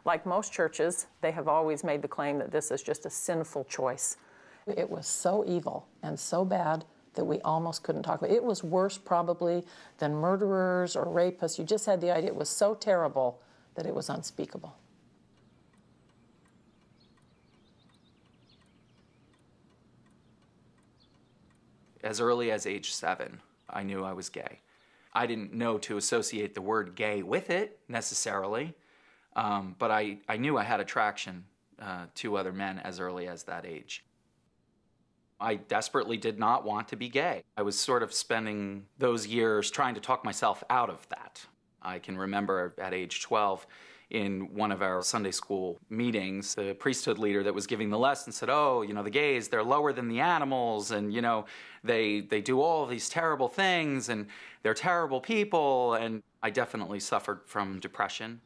Like most churches, they have always made the claim that this is just a sinful choice. It was so evil and so bad that we almost couldn't talk about it. It was worse probably than murderers or rapists. You just had the idea it was so terrible that it was unspeakable. As early as age 7, I knew I was gay. I didn't know to associate the word gay with it necessarily, but I knew I had attraction to other men as early as that age. I desperately did not want to be gay. I was sort of spending those years trying to talk myself out of that. I can remember at age 12, in one of our Sunday school meetings, the priesthood leader that was giving the lesson said, oh, you know, the gays, they're lower than the animals, and, you know, they do all of these terrible things, and they're terrible people, and I definitely suffered from depression.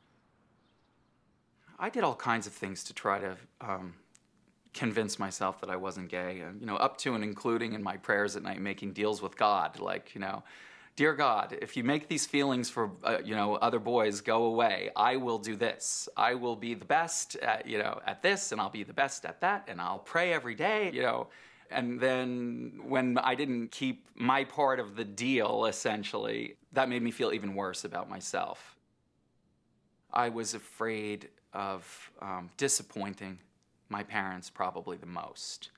I did all kinds of things to try to convince myself that I wasn't gay, and, you know, up to and including in my prayers at night making deals with God, like, you know, dear God, if you make these feelings for, you know, other boys go away, I will do this. I will be the best at, you know, at this, and I'll be the best at that, and I'll pray every day, you know. And then when I didn't keep my part of the deal, essentially, that made me feel even worse about myself. I was afraid of disappointing my parents probably the most.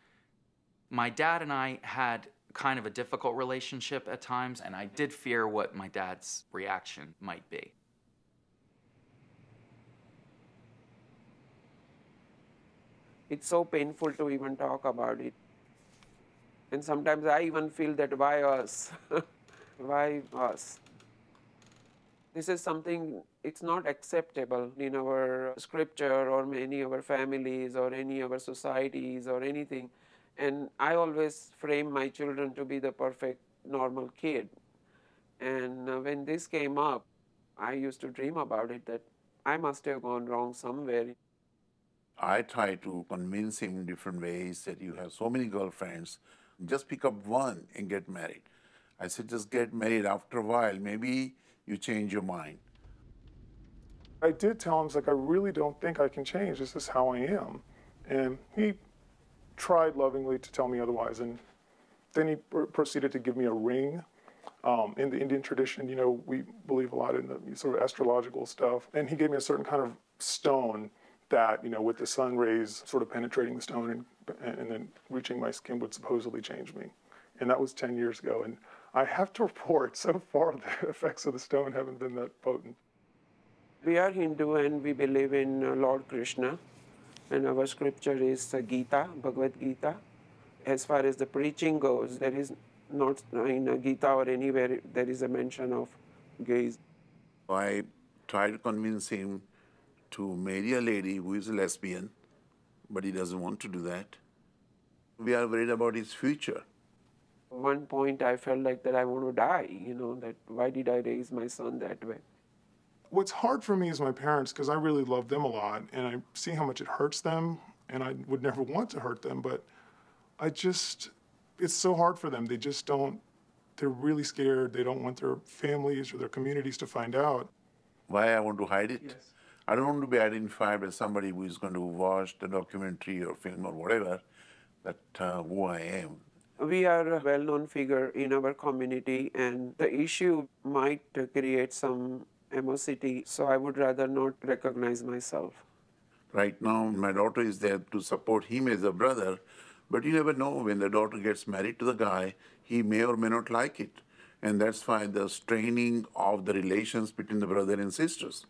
My dad and I had kind of a difficult relationship at times, and I did fear what my dad's reaction might be. It's so painful to even talk about it. And sometimes I even feel that why us? Why us? This is something, it's not acceptable in our scripture or any of our families or any of our societies or anything. And I always frame my children to be the perfect normal kid. And when this came up, I used to dream about it, that I must have gone wrong somewhere. I try to convince him in different ways that you have so many girlfriends, just pick up one and get married. I said, just get married. After a while, maybe you change your mind. I did tell him, like, I really don't think I can change. This is how I am. And he tried lovingly to tell me otherwise. And then he proceeded to give me a ring. In the Indian tradition, you know, we believe a lot in the sort of astrological stuff. And he gave me a certain kind of stone that, you know, with the sun rays sort of penetrating the stone and then reaching my skin would supposedly change me. And that was 10 years ago. And I have to report, so far, the effects of the stone haven't been that potent. We are Hindu and we believe in Lord Krishna. And our scripture is Gita, Bhagavad Gita. As far as the preaching goes, there is not in Gita or anywhere there is a mention of gays. I tried to convince him to marry a lady who is a lesbian, but he doesn't want to do that. We are worried about his future. At one point I felt like that I want to die, you know, that why did I raise my son that way? What's hard for me is my parents, because I really love them a lot, and I see how much it hurts them, and I would never want to hurt them, but it's so hard for them. They just don't, they're really scared. They don't want their families or their communities to find out. Why I want to hide it? Yes. I don't want to be identified as somebody who is going to watch the documentary or film or whatever, that who I am. We are a well-known figure in our community, and the issue might create some animosity, so I would rather not recognize myself. Right now, my daughter is there to support him as a brother, but you never know when the daughter gets married to the guy, he may or may not like it. And that's why the straining of the relations between the brother and sisters.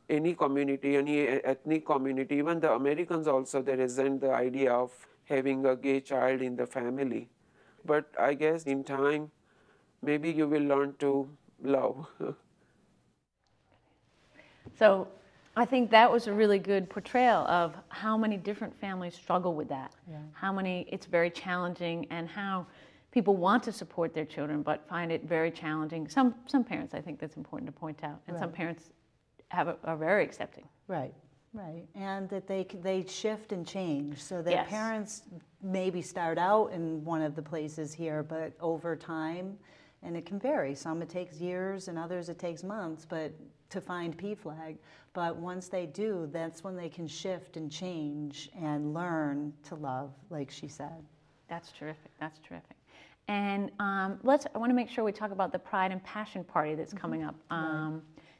Any community, any ethnic community, even the Americans also, there isn't the idea of having a gay child in the family. But I guess in time, maybe you will learn to love. So I think that was a really good portrayal of how many different families struggle with that. Yeah. How many, it's very challenging, and how people want to support their children but find it very challenging. Some parents, I think that's important to point out, and some parents are very accepting. Right, right, and that they shift and change, so that parents maybe start out in one of the places here, but over time, And it can vary. Some it takes years and others it takes months to find PFLAG. But once they do, that's when they can shift and change and learn to love, like she said. That's terrific. That's terrific. And I want to make sure we talk about the Pride and Passion Party that's coming up.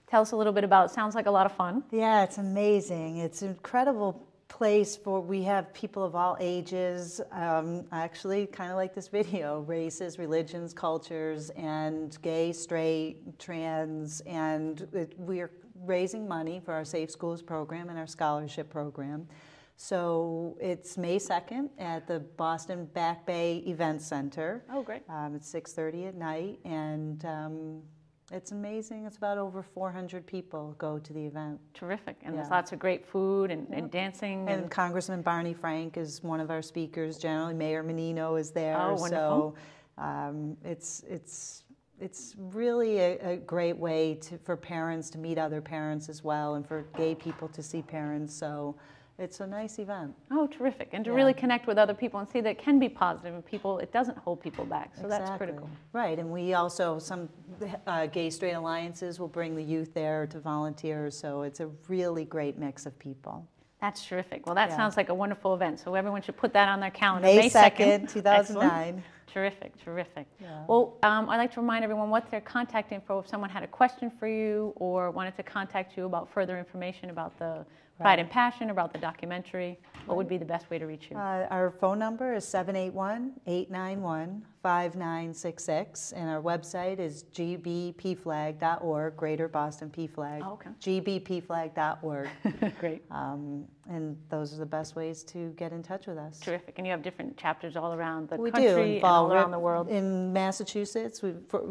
Tell us a little bit about it. Sounds like a lot of fun. Yeah, it's amazing. It's an incredible place we have people of all ages, actually kind of like this video, races, religions, cultures, and gay, straight, trans, and we're raising money for our Safe Schools program and our scholarship program. So it's May 2nd at the Boston Back Bay Event Center. Oh, great. It's 6:30 at night, and it's amazing. It's about over 400 people go to the event. Terrific. And there's lots of great food and dancing. And Congressman Barney Frank is one of our speakers. Generally, Mayor Menino is there. Oh, wonderful. So it's really a great way for parents to meet other parents as well, and for gay people to see parents. So it's a nice event. Oh, terrific. And to really connect with other people and see that it can be positive and it doesn't hold people back. So that's critical. Right, and we also, some gay straight alliances will bring the youth there to volunteer, so it's a really great mix of people. That's terrific. Well, that sounds like a wonderful event. So everyone should put that on their calendar. May 2nd, 2009. Excellent. Terrific, terrific. Yeah. Well, I'd like to remind everyone what's their contact info if someone had a question for you or wanted to contact you about further information about the Pride and Passion, about the documentary. What would be the best way to reach you? Our phone number is 781-891-5966, and our website is gbpflag.org, Greater Boston PFLAG. Oh, okay. gbpflag.org. Great. And those are the best ways to get in touch with us. Terrific. And you have different chapters all around the We country and all around the world. In Massachusetts,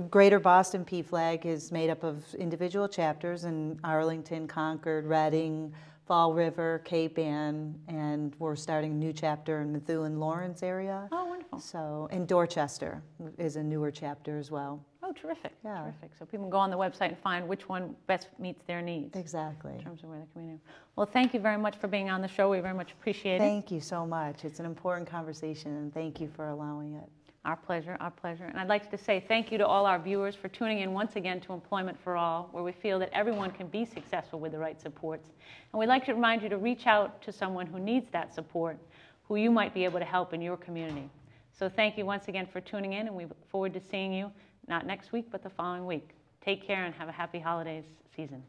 Greater Boston PFLAG is made up of individual chapters in Arlington, Concord, Reading, Fall River, Cape Ann, and we're starting a new chapter in Methuen, Lawrence area. Oh, wonderful. So, and Dorchester is a newer chapter as well. Oh, terrific. Yeah. Terrific. So people can go on the website and find which one best meets their needs. Exactly. In terms of where the community. Well, thank you very much for being on the show. We very much appreciate it. Thank you so much. It's an important conversation, and thank you for allowing it. Our pleasure, our pleasure. And I'd like to say thank you to all our viewers for tuning in once again to Employment for All, where we feel that everyone can be successful with the right supports. And we'd like to remind you to reach out to someone who needs that support, who you might be able to help in your community. So thank you once again for tuning in, and we look forward to seeing you, not next week, but the following week. Take care and have a happy holidays season.